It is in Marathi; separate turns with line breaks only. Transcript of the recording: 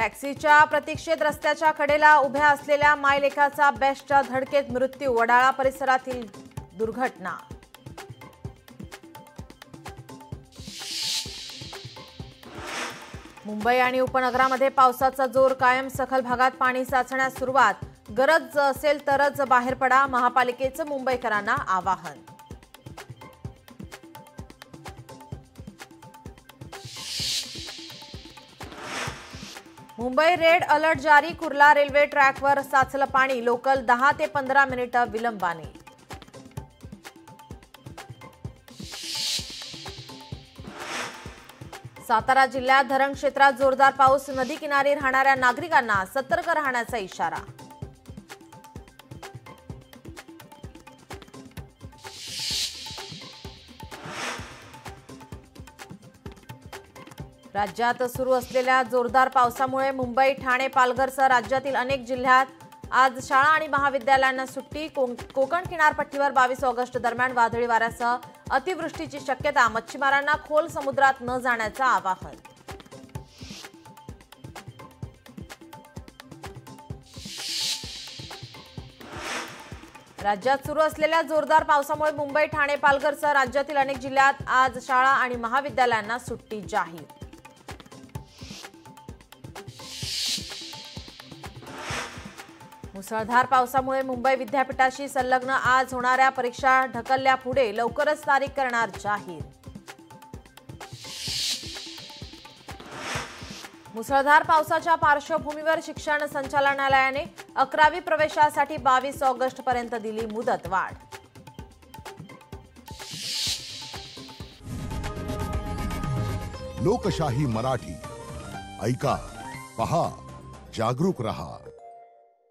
टॅक्सीच्या प्रतीक्षेत रस्त्याच्या कडेला उभ्या असलेल्या मायलेकाचा बेस्टच्या धडकेत मृत्यू। वडाळा परिसरातील दुर्घटना। मुंबई आणि उपनगरामध्ये पावसाचा जोर कायम। सखल भागात पाणी साचण्यास सुरुवात। गरज असेल तरच बाहेर पडा, महापालिकेचं मुंबईकरांना आवाहन। मुंबई रेड अलर्ट जारी। कुर्ला रेल्वे ट्रॅकवर साचलं पाणी। लोकल 10 ते 15 मिनिटं विलंबाने। सातारा जिल्ह्यात धरण क्षेत्रात जोरदार पाऊस। नदी किनारी राहणाऱ्या नागरिकांना सतर्क राहण्याचा इशारा। राज्यात सुरू असलेल्या जोरदार पावसामुळे मुंबई, ठाणे, पालघरसह राज्यातील अनेक जिल्ह्यात आज शाळा आणि महाविद्यालयांना सुट्टी। कोकण किनारपट्टीवर 22 ऑगस्ट दरम्यान वादळी वाऱ्यासह अतिवृष्टीची शक्यता। मच्छीमारांना खोल समुद्रात न जाण्याचं आवाहन। राज्यात सुरू असलेल्या जोरदार पावसामुळे मुंबई, ठाणे, पालघरसह राज्यातील अनेक जिल्ह्यात आज शाळा आणि महाविद्यालयांना सुट्टी जाहीर। मुसळधार पावसामुळे मुंबई विद्यापीठाशी संलग्न आज होणाऱ्या परीक्षा ढकलल्या पुढे। लवकरच तारीख करणार जाहीर। मुसळधार पावसाच्या पार्श्वभूमीवर शिक्षण संचालनालयाने 11वी प्रवेशासाठी 22 ऑगस्ट पर्यंत दिली मुदतवाढ।
लोकशाही मराठी ऐका, पहा, जागरूक रहा।